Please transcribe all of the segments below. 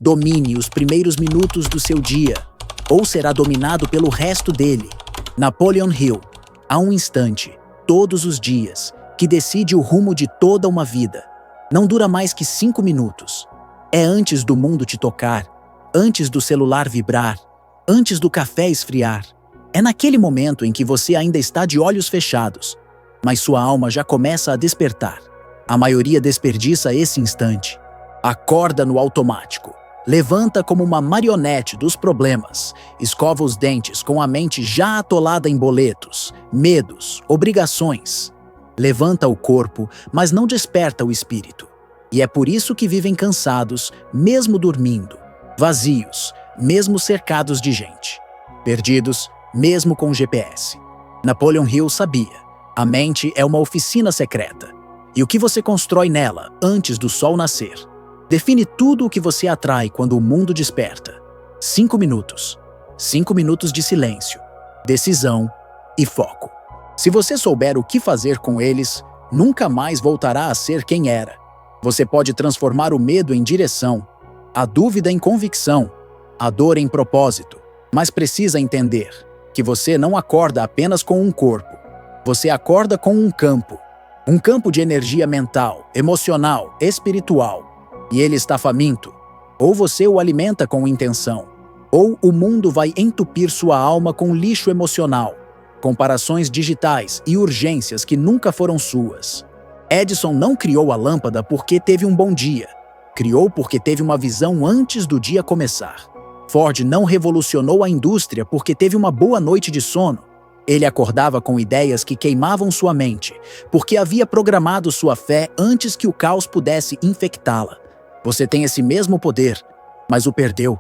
Domine os primeiros minutos do seu dia, ou será dominado pelo resto dele. Napoleon Hill. Há um instante, todos os dias, que decide o rumo de toda uma vida. Não dura mais que 5 minutos. É antes do mundo te tocar, antes do celular vibrar, antes do café esfriar. É naquele momento em que você ainda está de olhos fechados, mas sua alma já começa a despertar. A maioria desperdiça esse instante. Acorda no automático. Levanta como uma marionete dos problemas. Escova os dentes com a mente já atolada em boletos, medos, obrigações. Levanta o corpo, mas não desperta o espírito. E é por isso que vivem cansados, mesmo dormindo. Vazios, mesmo cercados de gente. Perdidos, mesmo com GPS. Napoleon Hill sabia. A mente é uma oficina secreta. E o que você constrói nela antes do sol nascer define tudo o que você atrai quando o mundo desperta. 5 minutos. 5 minutos de silêncio, decisão e foco. Se você souber o que fazer com eles, nunca mais voltará a ser quem era. Você pode transformar o medo em direção, a dúvida em convicção, a dor em propósito, mas precisa entender que você não acorda apenas com um corpo. Você acorda com um campo de energia mental, emocional, espiritual. E ele está faminto. Ou você o alimenta com intenção, ou o mundo vai entupir sua alma com lixo emocional, comparações digitais e urgências que nunca foram suas. Edison não criou a lâmpada porque teve um bom dia. Criou porque teve uma visão antes do dia começar. Ford não revolucionou a indústria porque teve uma boa noite de sono. Ele acordava com ideias que queimavam sua mente, porque havia programado sua fé antes que o caos pudesse infectá-la. Você tem esse mesmo poder, mas o perdeu.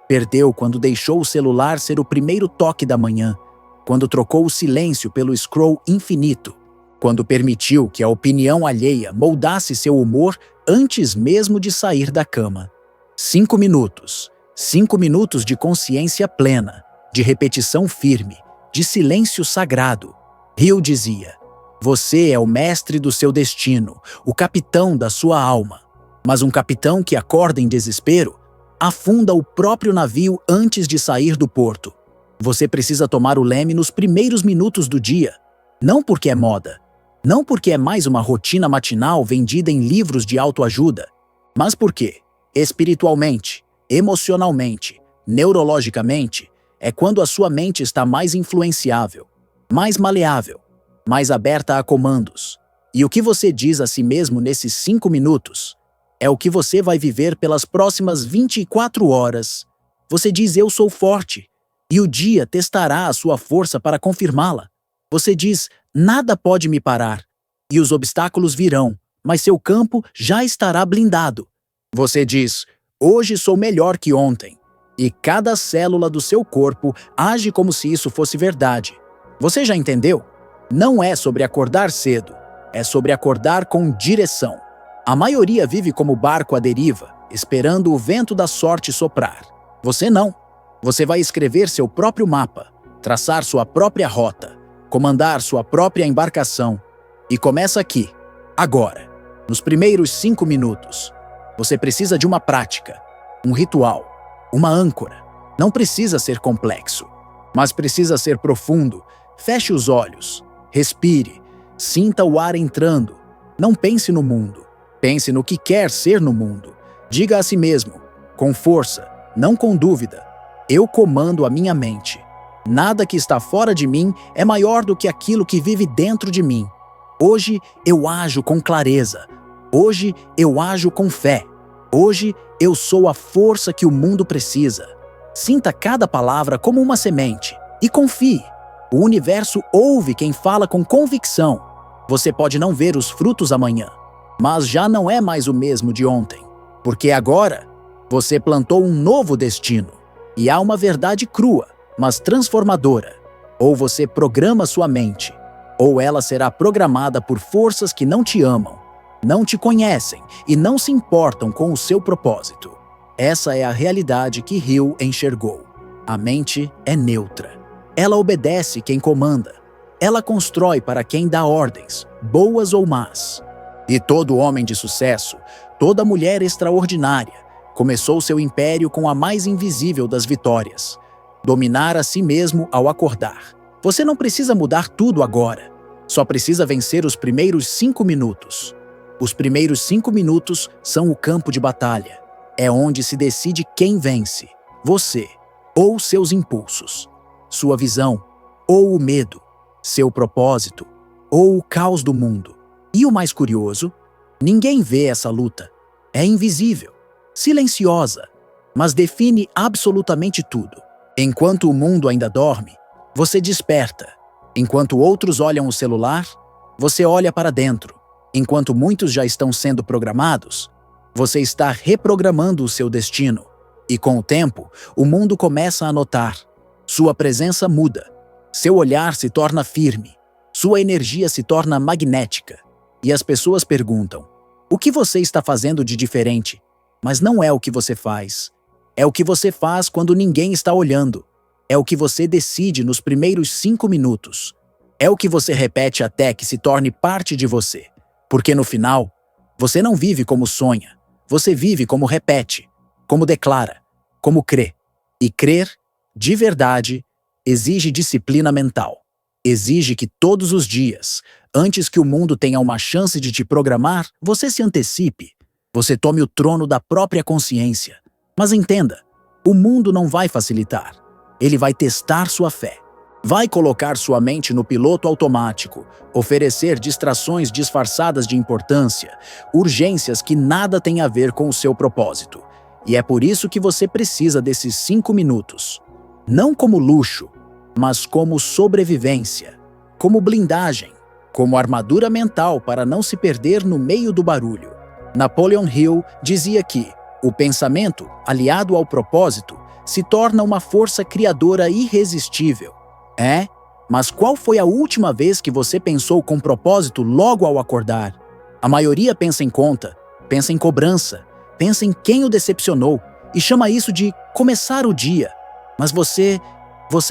Perdeu quando deixou o celular ser o primeiro toque da manhã, quando trocou o silêncio pelo scroll infinito, quando permitiu que a opinião alheia moldasse seu humor antes mesmo de sair da cama. 5 minutos. 5 minutos de consciência plena, de repetição firme, de silêncio sagrado. Hill dizia: você é o mestre do seu destino, o capitão da sua alma. Mas um capitão que acorda em desespero afunda o próprio navio antes de sair do porto. Você precisa tomar o leme nos primeiros minutos do dia, não porque é moda, não porque é mais uma rotina matinal vendida em livros de autoajuda, mas porque, espiritualmente, emocionalmente, neurologicamente, é quando a sua mente está mais influenciável, mais maleável, mais aberta a comandos. E o que você diz a si mesmo nesses 5 minutos é o que você vai viver pelas próximas 24 horas. Você diz: eu sou forte, e o dia testará a sua força para confirmá-la. Você diz: nada pode me parar, e os obstáculos virão, mas seu campo já estará blindado. Você diz: hoje sou melhor que ontem, e cada célula do seu corpo age como se isso fosse verdade. Você já entendeu? Não é sobre acordar cedo, é sobre acordar com direção. A maioria vive como barco à deriva, esperando o vento da sorte soprar. Você não. Você vai escrever seu próprio mapa, traçar sua própria rota, comandar sua própria embarcação. E começa aqui, agora, nos primeiros 5 minutos. Você precisa de uma prática, um ritual, uma âncora. Não precisa ser complexo, mas precisa ser profundo. Feche os olhos, respire, sinta o ar entrando. Não pense no mundo. Pense no que quer ser no mundo. Diga a si mesmo, com força, não com dúvida: eu comando a minha mente. Nada que está fora de mim é maior do que aquilo que vive dentro de mim. Hoje eu ajo com clareza. Hoje eu ajo com fé. Hoje eu sou a força que o mundo precisa. Sinta cada palavra como uma semente e confie. O universo ouve quem fala com convicção. Você pode não ver os frutos amanhã, mas já não é mais o mesmo de ontem, porque agora você plantou um novo destino. E há uma verdade crua, mas transformadora. Ou você programa sua mente, ou ela será programada por forças que não te amam, não te conhecem e não se importam com o seu propósito. Essa é a realidade que Hill enxergou. A mente é neutra. Ela obedece quem comanda. Ela constrói para quem dá ordens, boas ou más. E todo homem de sucesso, toda mulher extraordinária, Começou seu império com a mais invisível das vitórias: dominar a si mesmo ao acordar. Você não precisa mudar tudo agora. Só precisa vencer os primeiros 5 minutos. Os primeiros 5 minutos são o campo de batalha. É onde se decide quem vence: você ou seus impulsos, sua visão ou o medo, seu propósito ou o caos do mundo. E o mais curioso, ninguém vê essa luta. É invisível, silenciosa, mas define absolutamente tudo. Enquanto o mundo ainda dorme, você desperta. Enquanto outros olham o celular, você olha para dentro. Enquanto muitos já estão sendo programados, você está reprogramando o seu destino. E com o tempo, o mundo começa a notar. Sua presença muda. Seu olhar se torna firme. Sua energia se torna magnética. E as pessoas perguntam: o que você está fazendo de diferente? Mas não é o que você faz. É o que você faz quando ninguém está olhando. É o que você decide nos primeiros 5 minutos. É o que você repete até que se torne parte de você. Porque no final, você não vive como sonha. Você vive como repete, como declara, como crê. E crer, de verdade, exige disciplina mental. Exige que todos os dias, antes que o mundo tenha uma chance de te programar, você se antecipe. Você tome o trono da própria consciência. Mas entenda, o mundo não vai facilitar. Ele vai testar sua fé. Vai colocar sua mente no piloto automático, oferecer distrações disfarçadas de importância, urgências que nada têm a ver com o seu propósito. E é por isso que você precisa desses 5 minutos. Não como luxo, mas como sobrevivência, como blindagem, como armadura mental para não se perder no meio do barulho. Napoleon Hill dizia que o pensamento, aliado ao propósito, se torna uma força criadora irresistível. Mas qual foi a última vez que você pensou com propósito logo ao acordar? A maioria pensa em conta, pensa em cobrança, pensa em quem o decepcionou e chama isso de começar o dia. Mas você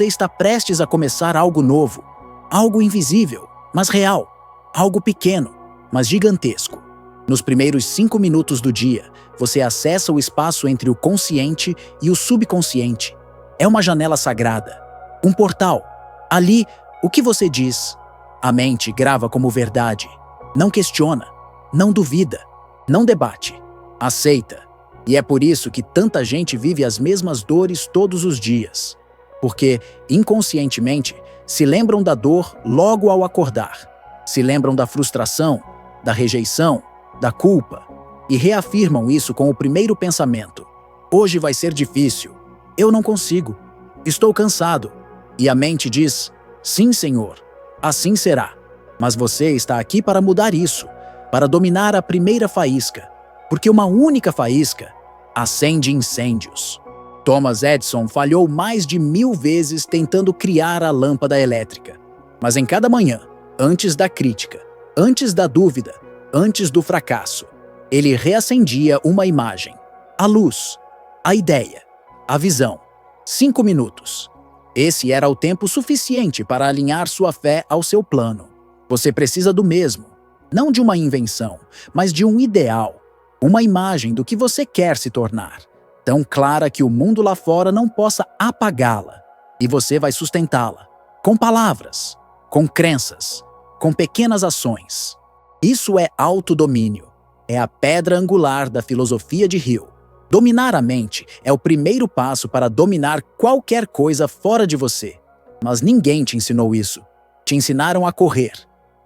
está prestes a começar algo novo, algo invisível, mas real, algo pequeno, mas gigantesco. Nos primeiros 5 minutos do dia, você acessa o espaço entre o consciente e o subconsciente. É uma janela sagrada, um portal. Ali, o que você diz? A mente grava como verdade. Não questiona, não duvida, não debate. Aceita. E é por isso que tanta gente vive as mesmas dores todos os dias. Porque, inconscientemente, se lembram da dor logo ao acordar. Se lembram da frustração, da rejeição, da culpa. E reafirmam isso com o primeiro pensamento: hoje vai ser difícil. Eu não consigo. Estou cansado. E a mente diz: sim, Senhor, assim será. Mas você está aqui para mudar isso, para dominar a primeira faísca, porque uma única faísca acende incêndios. Thomas Edison falhou mais de 1000 vezes tentando criar a lâmpada elétrica. Mas em cada manhã, antes da crítica, antes da dúvida, antes do fracasso, ele reacendia uma imagem: a luz, a ideia, a visão. 5 minutos. Esse era o tempo suficiente para alinhar sua fé ao seu plano. Você precisa do mesmo, não de uma invenção, mas de um ideal, uma imagem do que você quer se tornar, tão clara que o mundo lá fora não possa apagá-la, e você vai sustentá-la, com palavras, com crenças, com pequenas ações. Isso é autodomínio, é a pedra angular da filosofia de Hill. Dominar a mente é o primeiro passo para dominar qualquer coisa fora de você. Mas ninguém te ensinou isso. Te ensinaram a correr,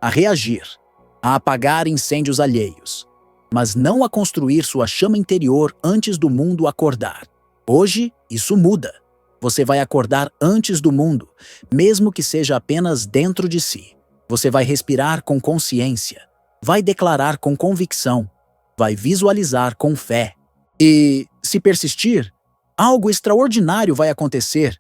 a reagir, a apagar incêndios alheios, mas não a construir sua chama interior antes do mundo acordar. Hoje, isso muda. Você vai acordar antes do mundo, mesmo que seja apenas dentro de si. Você vai respirar com consciência, vai declarar com convicção, vai visualizar com fé. E, se persistir, algo extraordinário vai acontecer,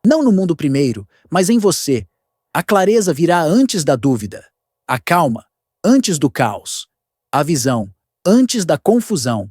não no mundo primeiro, mas em você. A clareza virá antes da dúvida, a calma antes do caos, a visão antes da confusão.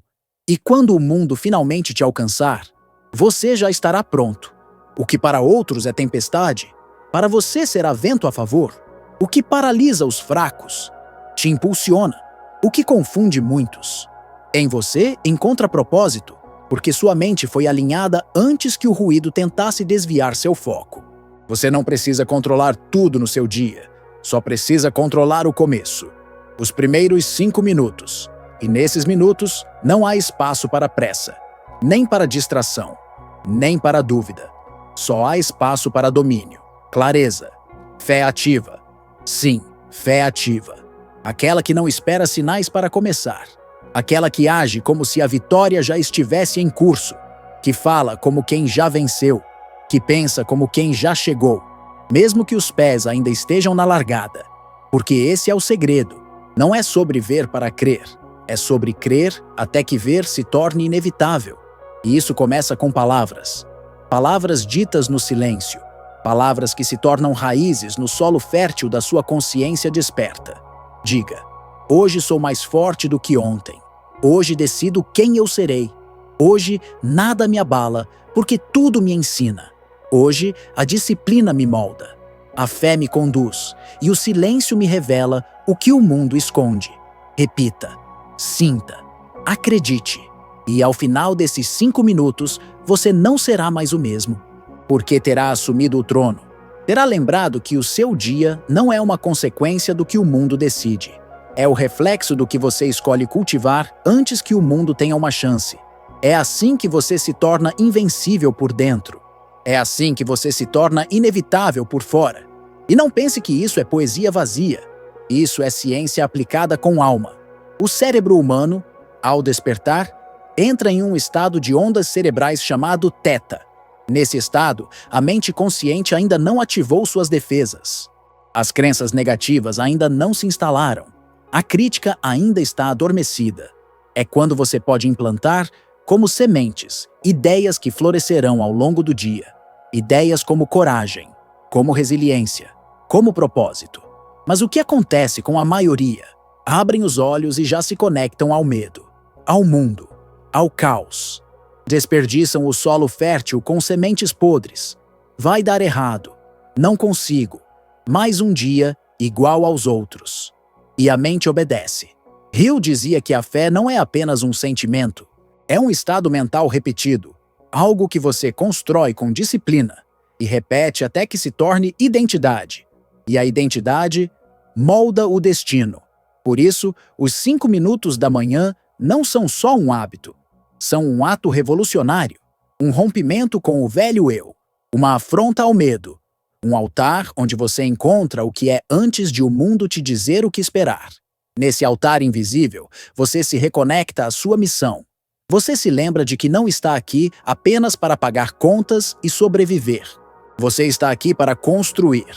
E quando o mundo finalmente te alcançar, você já estará pronto. O que para outros é tempestade, para você será vento a favor. O que paralisa os fracos te impulsiona, o que confunde muitos. Em você encontra propósito, porque sua mente foi alinhada antes que o ruído tentasse desviar seu foco. Você não precisa controlar tudo no seu dia, só precisa controlar o começo, os primeiros 5 minutos. E nesses minutos não há espaço para pressa, nem para distração, nem para dúvida. Só há espaço para domínio, clareza, fé ativa. Sim, fé ativa. Aquela que não espera sinais para começar. Aquela que age como se a vitória já estivesse em curso. Que fala como quem já venceu. Que pensa como quem já chegou. Mesmo que os pés ainda estejam na largada. Porque esse é o segredo. Não é sobre ver para crer. É sobre crer até que ver se torne inevitável. E isso começa com palavras. Palavras ditas no silêncio. Palavras que se tornam raízes no solo fértil da sua consciência desperta. Diga: hoje sou mais forte do que ontem. Hoje decido quem eu serei. Hoje nada me abala, porque tudo me ensina. Hoje a disciplina me molda. A fé me conduz, e o silêncio me revela o que o mundo esconde. Repita, sinta, acredite. E ao final desses 5 minutos, você não será mais o mesmo. Porque terá assumido o trono. Terá lembrado que o seu dia não é uma consequência do que o mundo decide. É o reflexo do que você escolhe cultivar antes que o mundo tenha uma chance. É assim que você se torna invencível por dentro. É assim que você se torna inevitável por fora. E não pense que isso é poesia vazia. Isso é ciência aplicada com alma. O cérebro humano, ao despertar, entra em um estado de ondas cerebrais chamado teta. Nesse estado, a mente consciente ainda não ativou suas defesas. As crenças negativas ainda não se instalaram. A crítica ainda está adormecida. É quando você pode implantar, como sementes, ideias que florescerão ao longo do dia. Ideias como coragem, como resiliência, como propósito. Mas o que acontece com a maioria? Abrem os olhos e já se conectam ao medo, ao mundo, ao caos. Desperdiçam o solo fértil com sementes podres. Vai dar errado. Não consigo. Mais um dia igual aos outros. E a mente obedece. Hill dizia que a fé não é apenas um sentimento. É um estado mental repetido. Algo que você constrói com disciplina e repete até que se torne identidade. E a identidade molda o destino. Por isso, os 5 minutos da manhã não são só um hábito. São um ato revolucionário, um rompimento com o velho eu, uma afronta ao medo, um altar onde você encontra o que é antes de o mundo te dizer o que esperar. Nesse altar invisível, você se reconecta à sua missão. Você se lembra de que não está aqui apenas para pagar contas e sobreviver. Você está aqui para construir,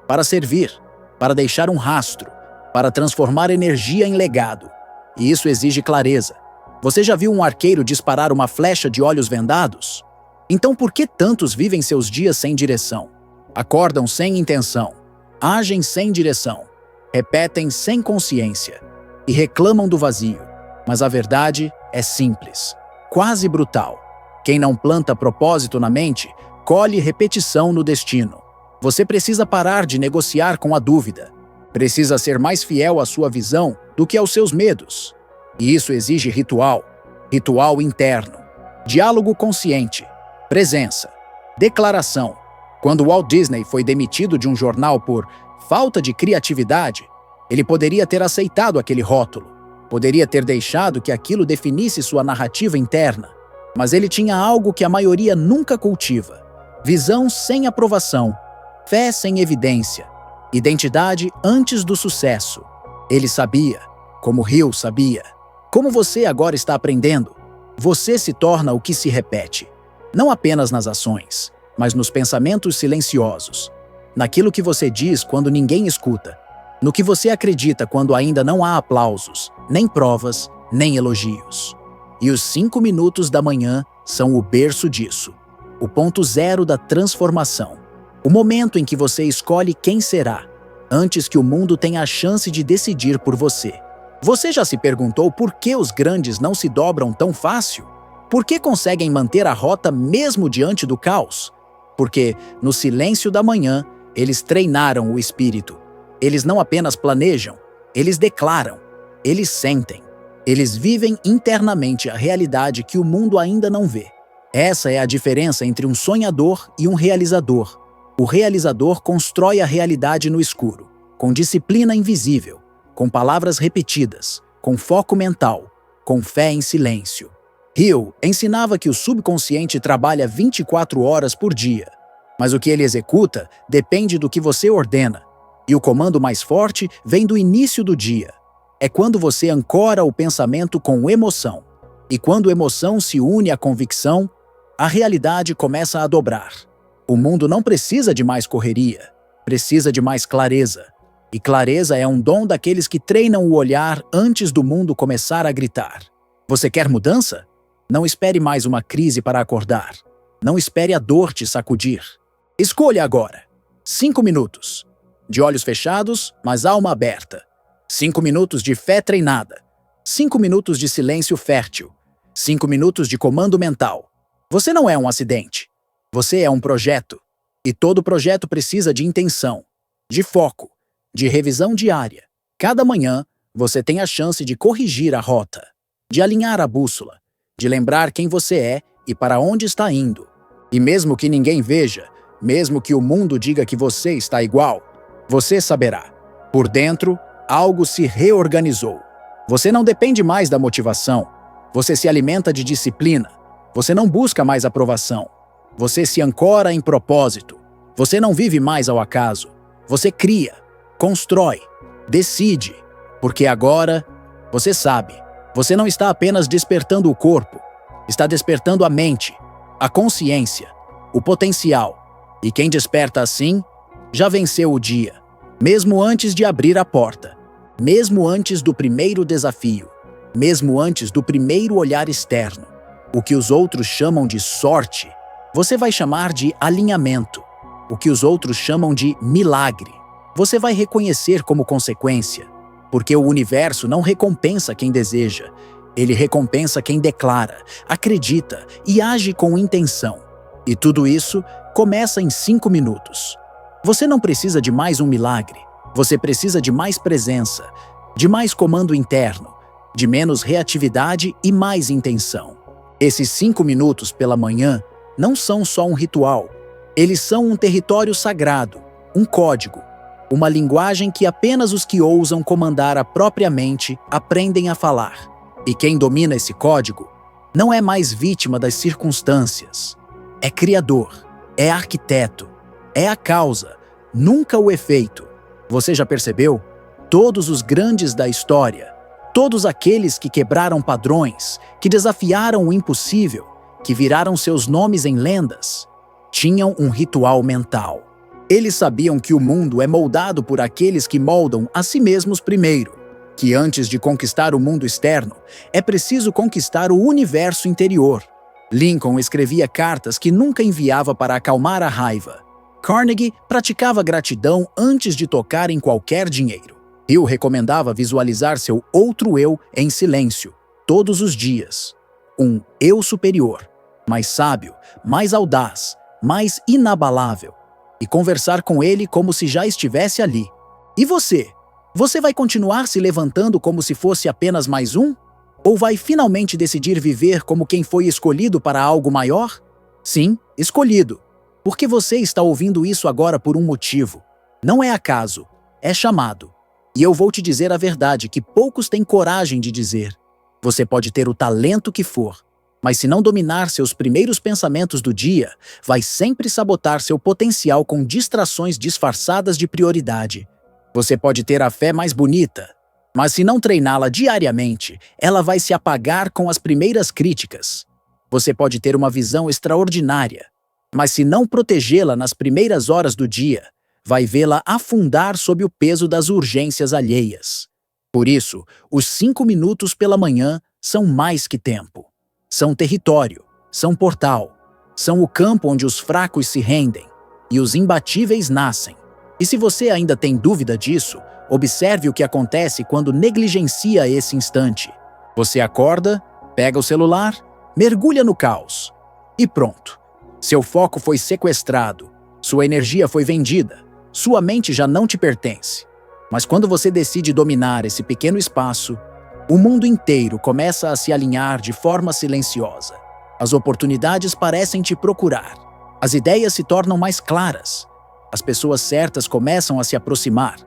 para servir, para deixar um rastro, para transformar energia em legado. E isso exige clareza. Você já viu um arqueiro disparar uma flecha de olhos vendados? Então por que tantos vivem seus dias sem direção? Acordam sem intenção, agem sem direção, repetem sem consciência e reclamam do vazio. Mas a verdade é simples, quase brutal. Quem não planta propósito na mente, colhe repetição no destino. Você precisa parar de negociar com a dúvida. Precisa ser mais fiel à sua visão do que aos seus medos. E isso exige ritual, ritual interno, diálogo consciente, presença, declaração. Quando Walt Disney foi demitido de um jornal por falta de criatividade, ele poderia ter aceitado aquele rótulo, poderia ter deixado que aquilo definisse sua narrativa interna, mas ele tinha algo que a maioria nunca cultiva: visão sem aprovação, fé sem evidência, identidade antes do sucesso. Ele sabia, como Hill sabia. Como você agora está aprendendo, você se torna o que se repete, não apenas nas ações, mas nos pensamentos silenciosos, naquilo que você diz quando ninguém escuta, no que você acredita quando ainda não há aplausos, nem provas, nem elogios. E os 5 minutos da manhã são o berço disso, o ponto zero da transformação, o momento em que você escolhe quem será, antes que o mundo tenha a chance de decidir por você. Você já se perguntou por que os grandes não se dobram tão fácil? Por que conseguem manter a rota mesmo diante do caos? Porque, no silêncio da manhã, eles treinaram o espírito. Eles não apenas planejam, eles declaram, eles sentem, Eles vivem internamente a realidade que o mundo ainda não vê. Essa é a diferença entre um sonhador e um realizador. O realizador constrói a realidade no escuro, com disciplina invisível, com palavras repetidas, com foco mental, com fé em silêncio. Hill ensinava que o subconsciente trabalha 24 horas por dia, mas o que ele executa depende do que você ordena, e o comando mais forte vem do início do dia. É quando você ancora o pensamento com emoção, e quando a emoção se une à convicção, a realidade começa a dobrar. O mundo não precisa de mais correria, precisa de mais clareza. E clareza é um dom daqueles que treinam o olhar antes do mundo começar a gritar. Você quer mudança? Não espere mais uma crise para acordar. Não espere a dor te sacudir. Escolha agora. 5 minutos. De olhos fechados, mas alma aberta. 5 minutos de fé treinada. 5 minutos de silêncio fértil. 5 minutos de comando mental. Você não é um acidente. Você é um projeto. E todo projeto precisa de intenção, de foco, de revisão diária. Cada manhã, você tem a chance de corrigir a rota, de alinhar a bússola, de lembrar quem você é e para onde está indo. E mesmo que ninguém veja, mesmo que o mundo diga que você está igual, você saberá. Por dentro, algo se reorganizou. Você não depende mais da motivação. Você se alimenta de disciplina. Você não busca mais aprovação. Você se ancora em propósito. Você não vive mais ao acaso. Você cria, constrói, decide. Porque agora, você sabe, você não está apenas despertando o corpo, está despertando a mente, a consciência, o potencial. E quem desperta assim, já venceu o dia, mesmo antes de abrir a porta, mesmo antes do primeiro desafio, mesmo antes do primeiro olhar externo. O que os outros chamam de sorte, você vai chamar de alinhamento. O que os outros chamam de milagre, você vai reconhecer como consequência. Porque o universo não recompensa quem deseja, ele recompensa quem declara, acredita e age com intenção. E tudo isso começa em 5 minutos. Você não precisa de mais um milagre, você precisa de mais presença, de mais comando interno, de menos reatividade e mais intenção. Esses 5 minutos pela manhã não são só um ritual, eles são um território sagrado, um código, uma linguagem que apenas os que ousam comandar a própria mente aprendem a falar. E quem domina esse código não é mais vítima das circunstâncias. É criador, é arquiteto, é a causa, nunca o efeito. Você já percebeu? Todos os grandes da história, todos aqueles que quebraram padrões, que desafiaram o impossível, que viraram seus nomes em lendas, tinham um ritual mental. Eles sabiam que o mundo é moldado por aqueles que moldam a si mesmos primeiro, que antes de conquistar o mundo externo, é preciso conquistar o universo interior. Lincoln escrevia cartas que nunca enviava para acalmar a raiva. Carnegie praticava gratidão antes de tocar em qualquer dinheiro. Hill recomendava visualizar seu outro eu em silêncio, todos os dias. Um eu superior, mais sábio, mais audaz, mais inabalável. E conversar com ele como se já estivesse ali. E você? Você vai continuar se levantando como se fosse apenas mais um? Ou vai finalmente decidir viver como quem foi escolhido para algo maior? Sim, escolhido. Porque você está ouvindo isso agora por um motivo. Não é acaso, é chamado. E eu vou te dizer a verdade que poucos têm coragem de dizer. Você pode ter o talento que for, mas se não dominar seus primeiros pensamentos do dia, vai sempre sabotar seu potencial com distrações disfarçadas de prioridade. Você pode ter a fé mais bonita, mas se não treiná-la diariamente, ela vai se apagar com as primeiras críticas. Você pode ter uma visão extraordinária, mas se não protegê-la nas primeiras horas do dia, vai vê-la afundar sob o peso das urgências alheias. Por isso, os 5 minutos pela manhã são mais que tempo. São território, são portal, são o campo onde os fracos se rendem e os imbatíveis nascem. E se você ainda tem dúvida disso, observe o que acontece quando negligencia esse instante. Você acorda, pega o celular, mergulha no caos. E pronto. Seu foco foi sequestrado, sua energia foi vendida, sua mente já não te pertence. Mas quando você decide dominar esse pequeno espaço, O mundo inteiro começa a se alinhar de forma silenciosa. As oportunidades parecem te procurar. As ideias se tornam mais claras. As pessoas certas começam a se aproximar.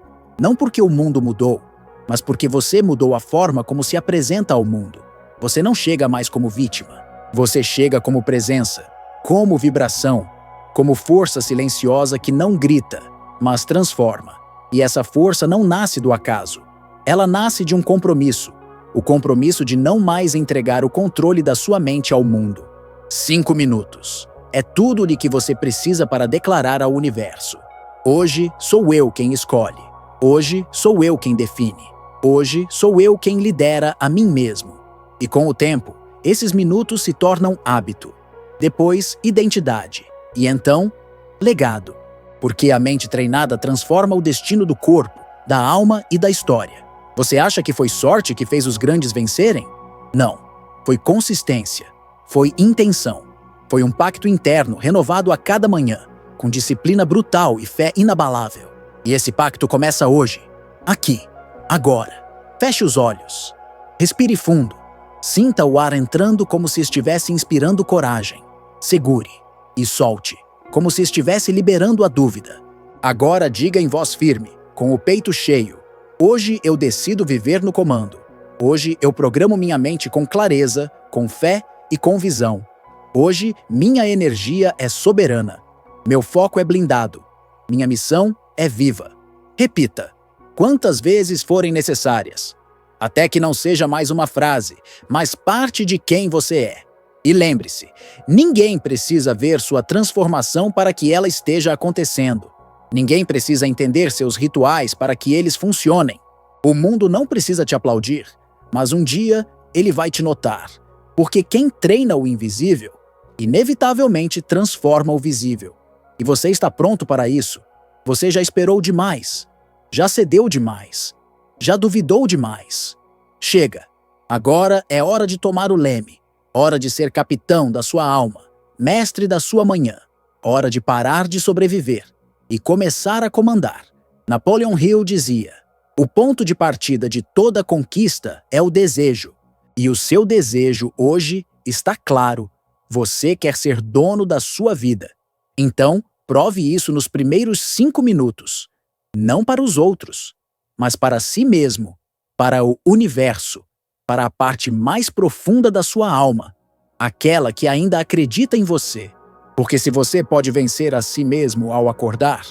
Não porque o mundo mudou, mas porque você mudou a forma como se apresenta ao mundo. Você não chega mais como vítima. Você chega como presença, como vibração, como força silenciosa que não grita, mas transforma. E essa força não nasce do acaso. Ela nasce de um compromisso. O compromisso de não mais entregar o controle da sua mente ao mundo. 5 minutos. É tudo o que você precisa para declarar ao universo. Hoje sou eu quem escolhe. Hoje sou eu quem define. Hoje sou eu quem lidera a mim mesmo. E com o tempo, esses minutos se tornam hábito. Depois, identidade. E então, legado. Porque a mente treinada transforma o destino do corpo, da alma e da história. Você acha que foi sorte que fez os grandes vencerem? Não. Foi consistência. Foi intenção. Foi um pacto interno renovado a cada manhã, com disciplina brutal e fé inabalável. E esse pacto começa hoje. Aqui. Agora. Feche os olhos. Respire fundo. Sinta o ar entrando como se estivesse inspirando coragem. Segure. E solte, como se estivesse liberando a dúvida. Agora diga em voz firme, com o peito cheio. Hoje eu decido viver no comando. Hoje eu programo minha mente com clareza, com fé e com visão. Hoje minha energia é soberana. Meu foco é blindado. Minha missão é viva. Repita, quantas vezes forem necessárias, até que não seja mais uma frase, mas parte de quem você é. E lembre-se, ninguém precisa ver sua transformação para que ela esteja acontecendo. Ninguém precisa entender seus rituais para que eles funcionem. O mundo não precisa te aplaudir, mas um dia ele vai te notar. Porque quem treina o invisível, inevitavelmente transforma o visível. E você está pronto para isso. Você já esperou demais. Já cedeu demais. Já duvidou demais. Chega. Agora é hora de tomar o leme. Hora de ser capitão da sua alma, mestre da sua manhã. Hora de parar de sobreviver e começar a comandar. Napoleon Hill dizia: o ponto de partida de toda conquista é o desejo. E o seu desejo hoje está claro. Você quer ser dono da sua vida. Então, prove isso nos primeiros 5 minutos. Não para os outros, mas para si mesmo, para o universo, para a parte mais profunda da sua alma, aquela que ainda acredita em você. Porque se você pode vencer a si mesmo ao acordar,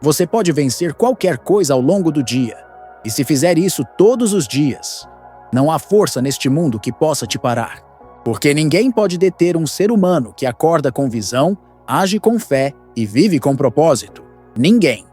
você pode vencer qualquer coisa ao longo do dia. E se fizer isso todos os dias, não há força neste mundo que possa te parar. Porque ninguém pode deter um ser humano que acorda com visão, age com fé e vive com propósito. Ninguém.